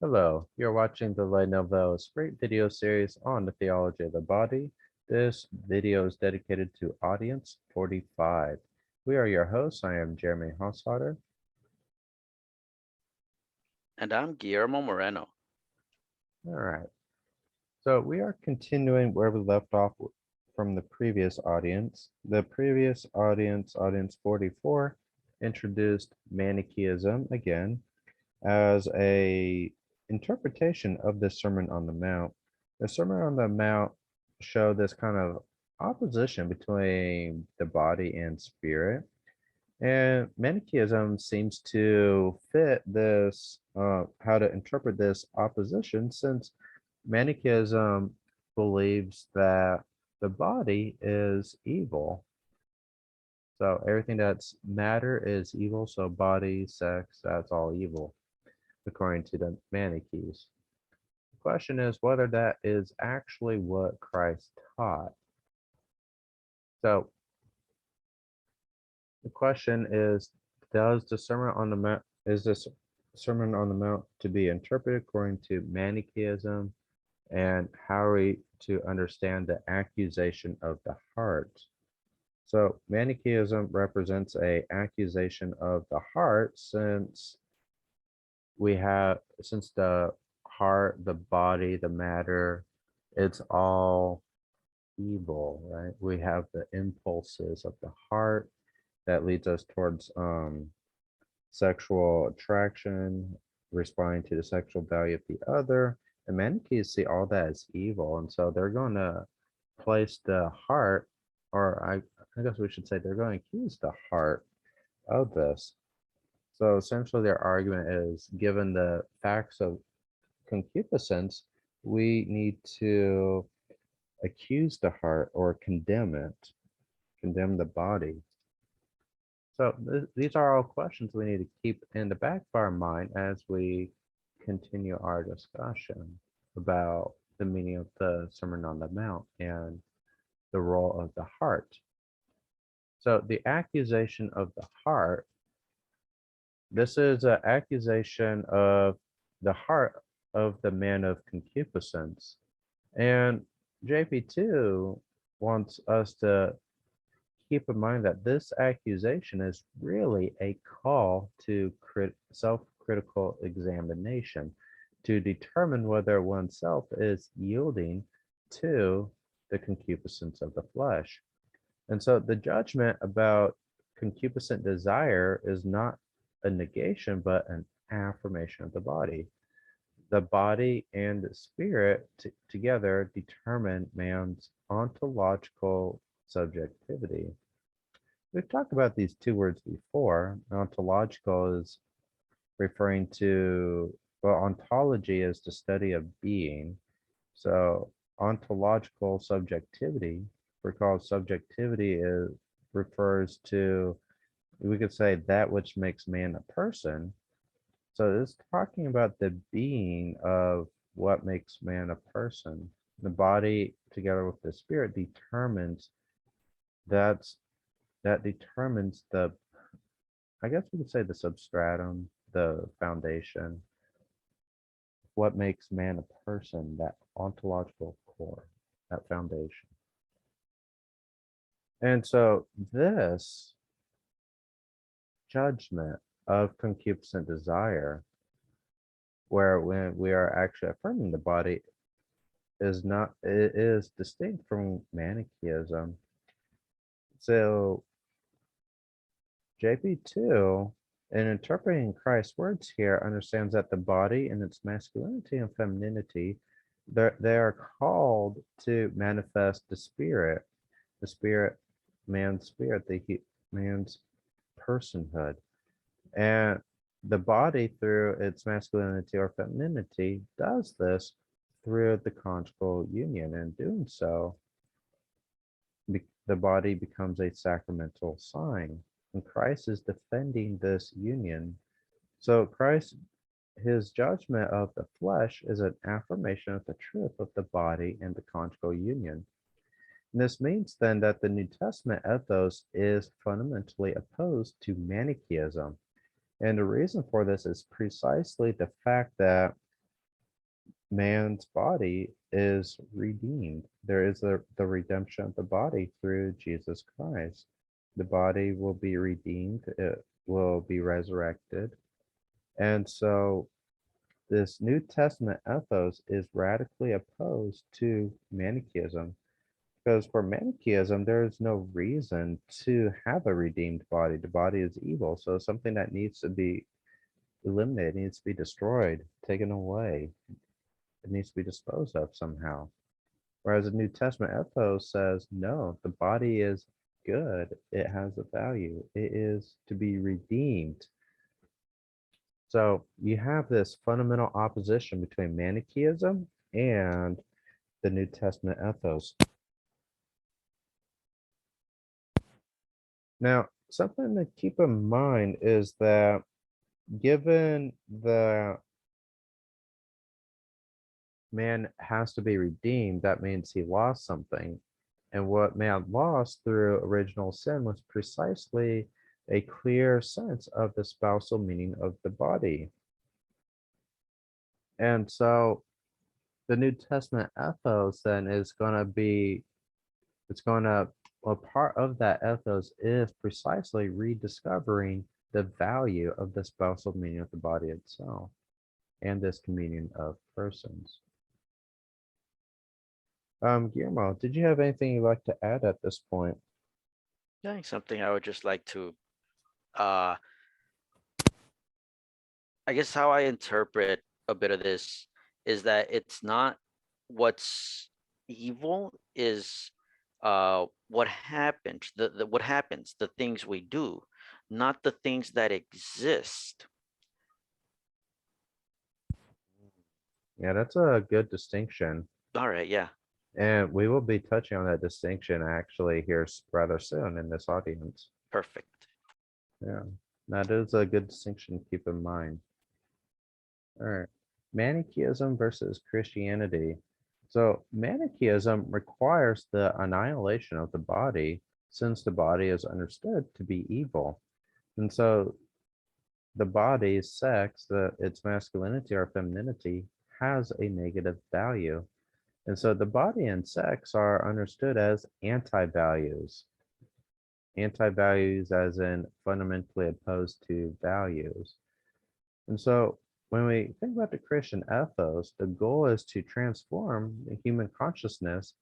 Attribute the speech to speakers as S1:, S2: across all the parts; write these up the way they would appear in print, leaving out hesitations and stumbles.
S1: Hello, you're watching the Nouvel Esprit video series on the theology of the body. This video is dedicated to audience 45. We are your hosts. I am Jeremy Haushotter.
S2: And I'm Guillermo Moreno.
S1: All right, so we are continuing where we left off from the previous audience. The previous audience, audience 44, introduced Manichaeism again as a interpretation of the Sermon on the Mount. The Sermon on the Mount showed this kind of opposition between the body and spirit, and Manichaeism seems to fit this how to interpret this opposition, since Manichaeism believes that the body is evil. So everything that's matter is evil. So body, sex, that's all evil, according to the Manichees. The question is whether that is actually what Christ taught. So the question is, does the Sermon on the Mount is this Sermon on the Mount to be interpreted according to Manichaeism, and how are we to understand the accusation of the heart? So Manichaeism represents a accusation of the heart, since the heart, the body, the matter, it's all evil, right? We have the impulses of the heart that leads us towards sexual attraction, responding to the sexual value of the other. And Manichaeans see all that as evil, and so they're going to place the heart, or I guess we should say they're going to accuse the heart of this. So essentially, their argument is, given the facts of concupiscence, we need to accuse the heart or condemn it, condemn the body. So these are all questions we need to keep in the back of our mind as we continue our discussion about the meaning of the Sermon on the Mount and the role of the heart. So the accusation of the heart, this is an accusation of the heart of the man of concupiscence. And JP2 wants us to keep in mind that this accusation is really a call to self-critical examination to determine whether oneself is yielding to the concupiscence of the flesh. And so the judgment about concupiscent desire is not a negation, but an affirmation of the body. The body and the spirit together determine man's ontological subjectivity. We've talked about these two words before. Ontological is referring to, well, ontology is the study of being. So ontological subjectivity, recall subjectivity refers to, we could say, that which makes man a person. So it's talking about the being of what makes man a person. The body together with the spirit determines that's that determines the, I guess we could say, the substratum, the foundation, what makes man a person, that ontological core, that foundation. And so this judgment of concupiscent desire, where when we are actually affirming the body, is not, it is distinct from Manichaeism. So JP2, in interpreting Christ's words here, understands that the body in its masculinity and femininity, they are called to manifest the spirit, man's spirit, man's personhood. And the body, through its masculinity or femininity, does this through the conjugal union. And doing so, the body becomes a sacramental sign. And Christ is defending this union. So Christ, his judgment of the flesh is an affirmation of the truth of the body and the conjugal union. And this means then that the New Testament ethos is fundamentally opposed to Manichaeism. And the reason for this is precisely the fact that man's body is redeemed. There is the redemption of the body through Jesus Christ. The body will be redeemed, it will be resurrected. And so this New Testament ethos is radically opposed to Manichaeism. Because for Manichaeism, there is no reason to have a redeemed body. The body is evil. So something that needs to be eliminated, needs to be destroyed, taken away. It needs to be disposed of somehow. Whereas the New Testament ethos says, no, the body is good. It has a value. It is to be redeemed. So you have this fundamental opposition between Manichaeism and the New Testament ethos. Now, something to keep in mind is that given the man has to be redeemed, that means he lost something. And what man lost through original sin was precisely a clear sense of the spousal meaning of the body. And so the New Testament ethos then is going to be, it's going to, well, part of that ethos is precisely rediscovering the value of the spousal meaning of the body itself and this communion of persons. Guillermo, did you have anything you'd like to add at this point?
S2: I think something I would just like to, uh, I guess how I interpret a bit of this is that it's not what's evil is what happens, the what happens, the things we do, not the things that exist.
S1: Yeah, that's a good distinction.
S2: All right, yeah,
S1: And we will be touching on that distinction actually here rather soon in this audience.
S2: perfect.
S1: Yeah, that is a good distinction to keep in mind. All right. Manichaeism versus Christianity. So, Manichaeism requires the annihilation of the body since the body is understood to be evil. And so, the body's sex, its masculinity or femininity, has a negative value. And so, the body and sex are understood as anti values. Anti values, as in fundamentally opposed to values. And so when we think about the Christian ethos, the goal is to transform the human consciousness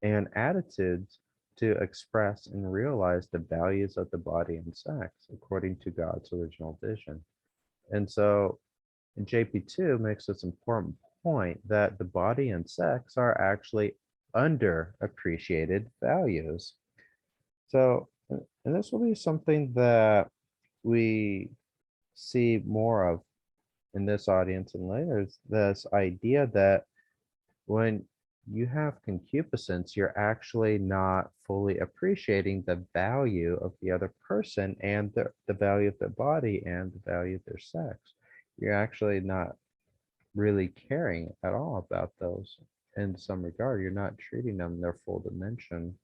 S1: and attitudes to express and realize the values of the body and sex according to God's original vision. And so JP2 makes this important point that the body and sex are actually underappreciated values. So, and this will be something that we see more of in this audience and later is this idea that when you have concupiscence, you're actually not fully appreciating the value of the other person and the value of their body and the value of their sex. You're actually not really caring at all about those in some regard. You're not treating them in their full dimension.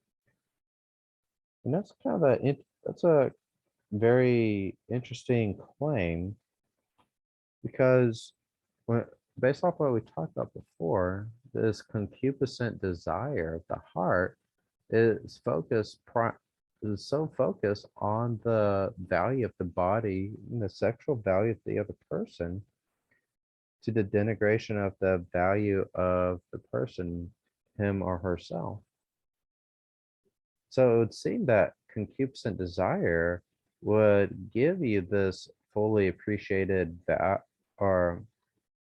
S1: And that's kind of that's a very interesting claim because when, based off what we talked about before, this concupiscent desire of the heart is is so focused on the value of the body and the sexual value of the other person to the denigration of the value of the person, him or herself. So it would seem that concupiscent desire would give you this fully appreciated or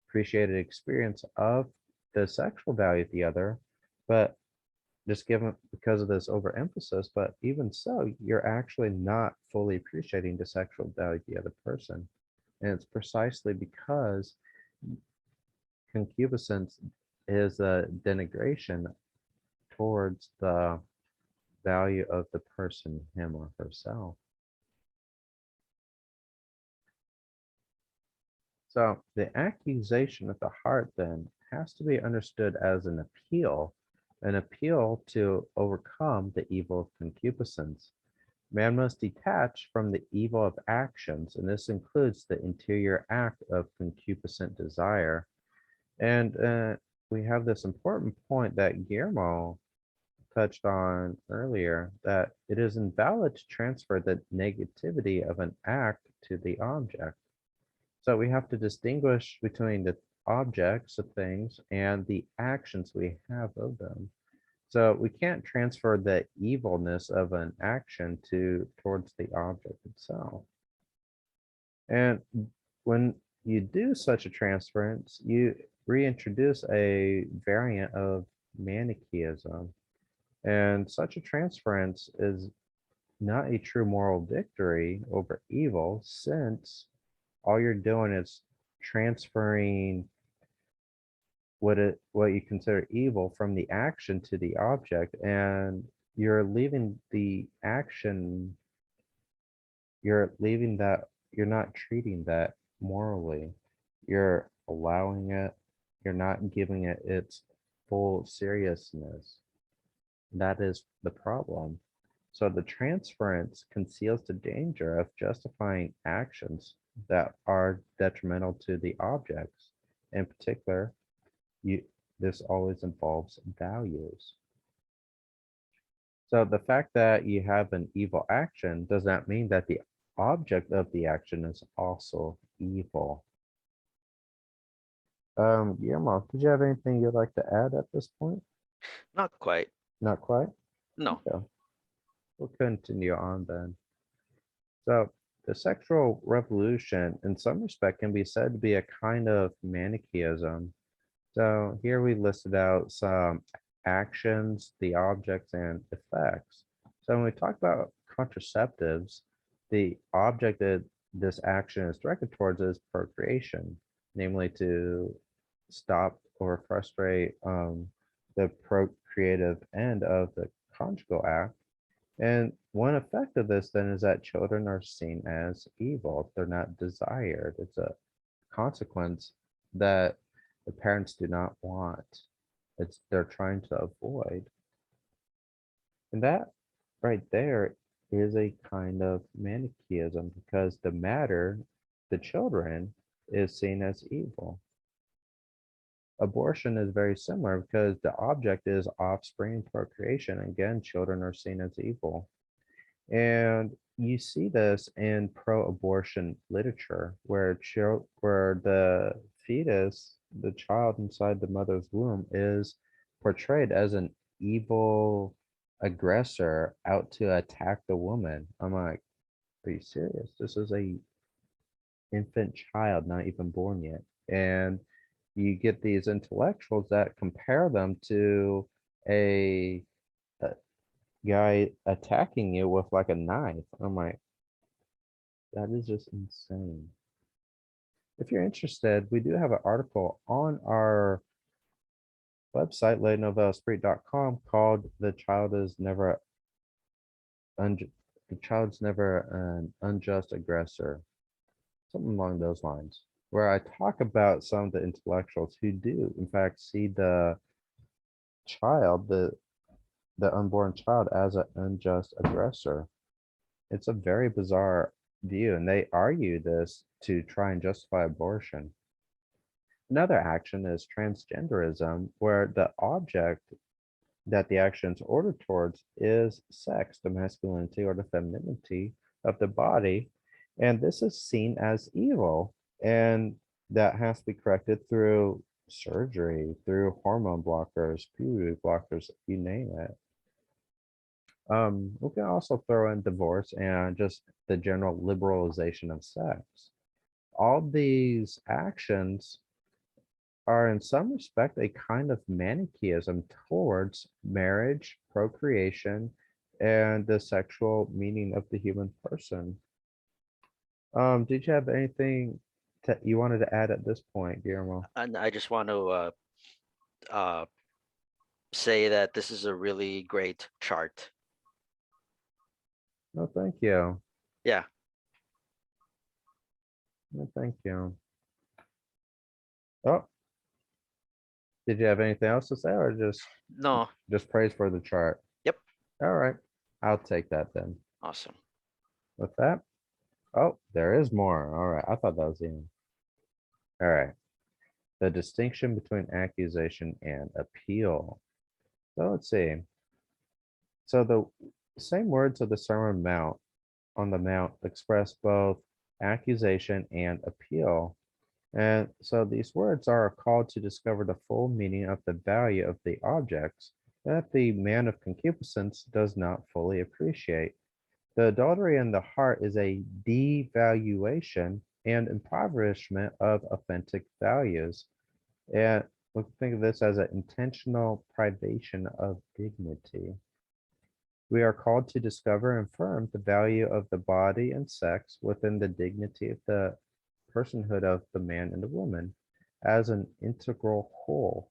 S1: appreciated experience of the sexual value of the other, but just given because of this overemphasis, but even so, you're actually not fully appreciating the sexual value of the other person. And it's precisely because concupiscence is a denigration towards the value of the person, him or herself. So the accusation of the heart then has to be understood as an appeal to overcome the evil of concupiscence. Man must detach from the evil of actions, and this includes the interior act of concupiscent desire. And we have this important point that Guillermo touched on earlier, that it is invalid to transfer the negativity of an act to the object. So we have to distinguish between the objects of things and the actions we have of them. So we can't transfer the evilness of an action towards the object itself. And when you do such a transference, you reintroduce a variant of Manichaeism. And such a transference is not a true moral victory over evil, since all you're doing is transferring what you consider evil from the action to the object, and you're leaving the action, you're leaving that, you're not treating that morally, you're allowing it, you're not giving it its full seriousness. That is the problem. So the transference conceals the danger of justifying actions that are detrimental to the objects. In particular, you this always involves values. So the fact that you have an evil action does not mean that the object of the action is also evil. Guillermo, did you have anything you'd like to add at this point?
S2: Not quite.
S1: Not quite.
S2: No.
S1: Okay, we'll continue on then. So the sexual revolution, in some respect, can be said to be a kind of Manichaeism. So here we listed out some actions, the objects, and effects. So when we talk about contraceptives, the object that this action is directed towards is procreation, namely to stop or frustrate the procreative end of the conjugal act. And one effect of this then is that children are seen as evil. They're not desired. It's a consequence that the parents do not want. They're trying to avoid. And that right there is a kind of Manichaeism, because the matter, the children, is seen as evil. Abortion is very similar, because the object is offspring procreation. Again, children are seen as evil. And you see this in pro-abortion literature, where the fetus, the child inside the mother's womb, is portrayed as an evil aggressor out to attack the woman. I'm like, are you serious? This is a infant child, not even born yet. And you get these intellectuals that compare them to a guy attacking you with like a knife. I'm like, that is just insane. If you're interested, we do have an article on our website, nouvelesprit.com, called "The Child is Never the Child's Never an Unjust Aggressor," something along those lines, where I talk about some of the intellectuals who do, in fact, see the child, the unborn child, as an unjust aggressor. It's a very bizarre view, and they argue this to try and justify abortion. Another action is transgenderism, where the object that the action is ordered towards is sex, the masculinity or the femininity of the body. And this is seen as evil. And that has to be corrected through surgery, through hormone blockers, puberty blockers, you name it. We can also throw in divorce and just the general liberalization of sex. All these actions are in some respect a kind of Manichaeism towards marriage, procreation, and the sexual meaning of the human person. Did you have anything you wanted to add at this point, Guillermo?
S2: And I just want to uh, say that this is a really great chart.
S1: No, thank you.
S2: Yeah.
S1: No, thank you. Oh, did you have anything else to say, or
S2: No.
S1: just praise for the chart?
S2: Yep.
S1: All right, I'll take that then.
S2: Awesome.
S1: With that, oh, there is more. All right, I thought that was the end. All right. the distinction between accusation and appeal. So let's see. So the same words of the Sermon Mount on the Mount express both accusation and appeal. And so these words are a call to discover the full meaning of the value of the objects that the man of concupiscence does not fully appreciate. The adultery in the heart is a devaluation and impoverishment of authentic values. And we can think of this as an intentional privation of dignity. We are called to discover and affirm the value of the body and sex within the dignity of the personhood of the man and the woman as an integral whole.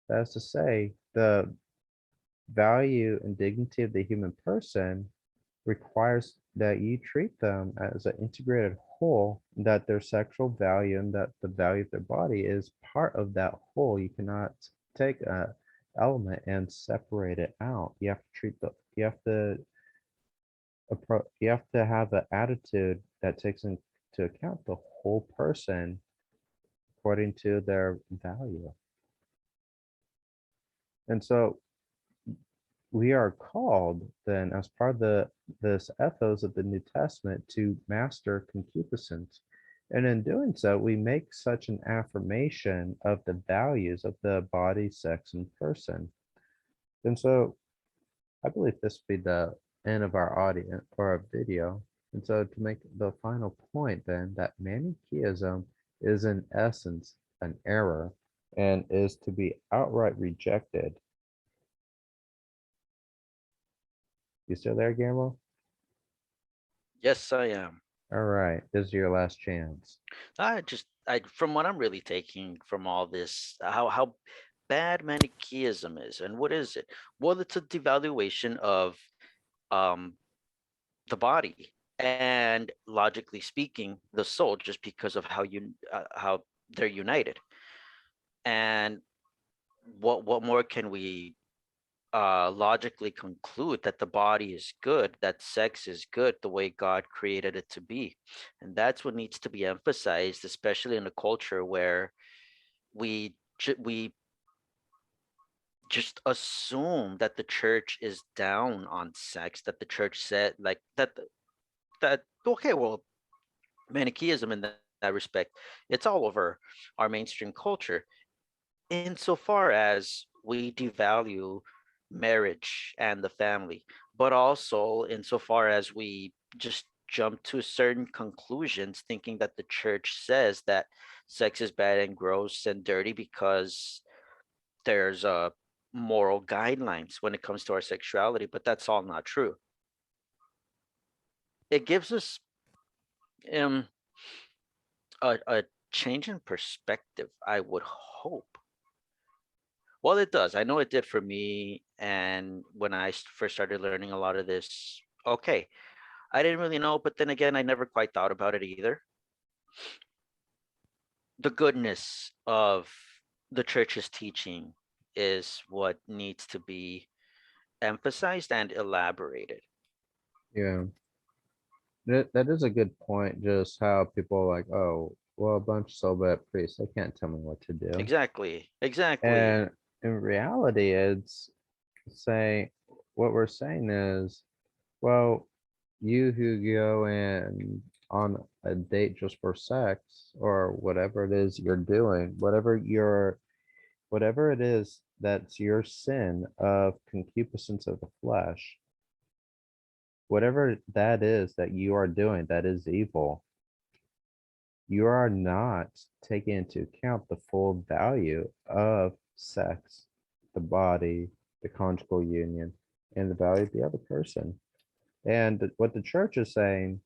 S1: That is to say, the value and dignity of the human person requires that you treat them as an integrated whole, that their sexual value and that the value of their body is part of that whole. You cannot take a element and separate it out. You have to you have to have an attitude that takes into account the whole person according to their value. And so we are called then as part of this ethos of the New Testament to master concupiscence. And in doing so, we make such an affirmation of the values of the body, sex, and person. And so I believe this will be the end of our audience or our video. And so to make the final point then that Manichaeism is in essence an error and is to be outright rejected. You still there, Gamble?
S2: Yes, I am.
S1: All right, this is your last chance.
S2: I from what I'm really taking from all this, how bad Manichaeism is, and what is it? Well, it's a devaluation of um the body and, logically speaking, the soul, just because of how they're united. And what more can we logically conclude that the body is good, that sex is good the way God created it to be? And that's what needs to be emphasized, especially in a culture where we just assume that the church is down on sex, that the church said like that okay, well, Manichaeism in that respect, it's all over our mainstream culture, insofar as we devalue marriage and the family, but also insofar as we just jump to certain conclusions, thinking that the church says that sex is bad and gross and dirty because there's moral guidelines when it comes to our sexuality, but that's all not true. It gives us um a change in perspective, I would hope. Well, it does. I know it did for me. And when I first started learning a lot of this, okay, I didn't really know, but then again, I never quite thought about it either. The goodness of the church's teaching is what needs to be emphasized and elaborated.
S1: Yeah, that is a good point. Just how people are like, oh, well, a bunch of sober priests, they can't tell me what to do.
S2: Exactly. Exactly.
S1: And in reality, it's saying what we're saying is, well, you who go in on a date just for sex or whatever it is you're doing, whatever it is that's your sin of concupiscence of the flesh, whatever that is that you are doing that is evil, you are not taking into account the full value of sex, the body, the conjugal union, and the value of the other person. And what the church is saying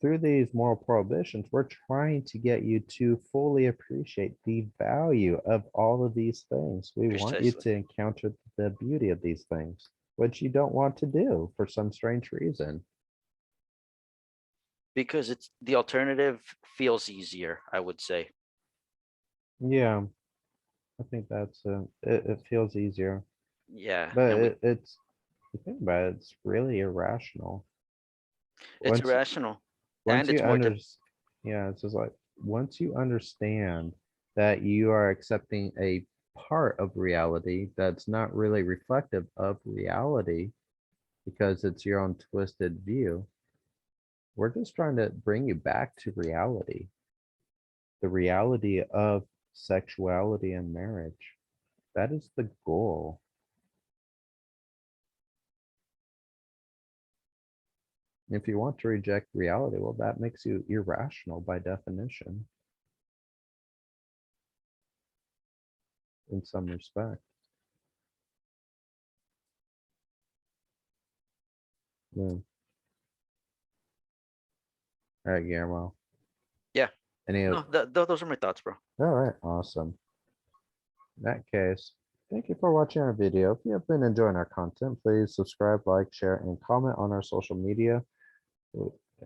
S1: through these moral prohibitions, we're trying to get you to fully appreciate the value of all of these things. We want you
S2: Precisely.
S1: to encounter the beauty of these things, which you don't want to do for some strange reason.
S2: Because it's the alternative feels easier, I would say.
S1: Yeah, I think it feels easier,
S2: Yeah.
S1: but
S2: And we
S1: it's the thing about it, it's really irrational.
S2: it's
S1: Once
S2: irrational and
S1: once you
S2: it's more
S1: under, yeah, it's just like once you understand that you are accepting a part of reality that's not really reflective of reality because it's your own twisted view. We're just trying to bring you back to reality, the reality of sexuality and marriage. That is the goal. If you want to reject reality, well, that makes you irrational by definition, in some respect. Yeah. All right, Guillermo.
S2: Yeah.
S1: Any?
S2: No, those are my thoughts, bro.
S1: All right, awesome. In that case, thank you for watching our video. If you have been enjoying our content, please subscribe, like, share, and comment on our social media.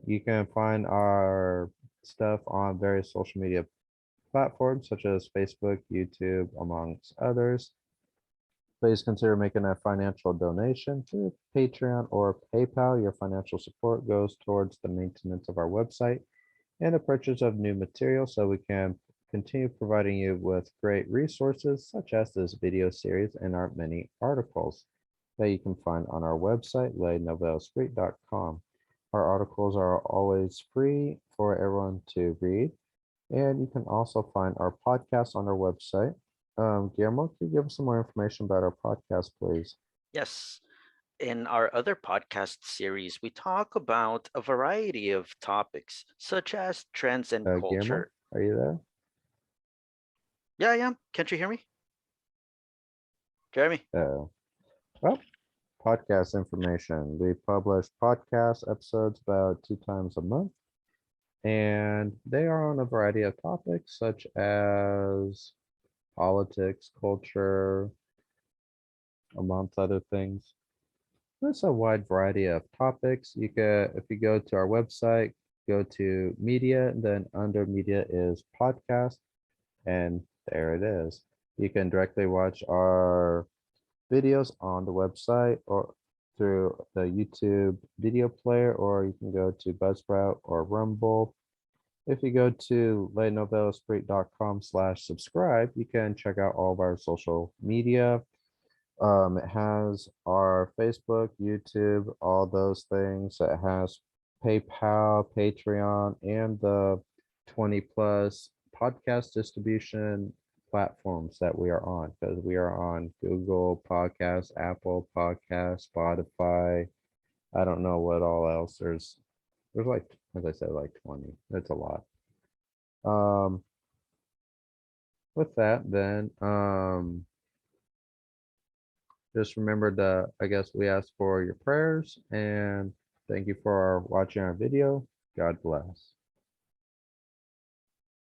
S1: You can find our stuff on various social media platforms such as Facebook, YouTube, amongst others. Please consider making a financial donation through Patreon or PayPal. Your financial support goes towards the maintenance of our website and the purchase of new material so we can continue providing you with great resources such as this video series and our many articles that you can find on our website, nouvelesprit.com. Our articles are always free for everyone to read, and you can also find our podcast on our website. Guillermo, can you give us some more information about our podcast, please?
S2: Yes. In our other podcast series, we talk about a variety of topics, such as trends and
S1: Guillermo,
S2: culture.
S1: are you there?
S2: Yeah, yeah. Can't you hear me? Jeremy?
S1: Well, podcast information. We publish podcast episodes about 2 times a month, and they are on a variety of topics such as politics, culture, amongst other things. There's a wide variety of topics. You can, if you go to our website, go to media, then under media is podcast, and there it is. You can directly watch our videos on the website or through the YouTube video player, or you can go to Buzzsprout or Rumble. If you go to novelesprit.com/subscribe, you can check out all of our social media. It has our Facebook, YouTube, all those things. It has PayPal, Patreon, and the 20 plus podcast distribution platforms that we are on, because we are on Google Podcasts, Apple Podcasts, Spotify. I don't know what all else. There's like, as I said, like 20. That's a lot. Um, with that, then just remember that I guess we ask for your prayers, and thank you for watching our video. God bless.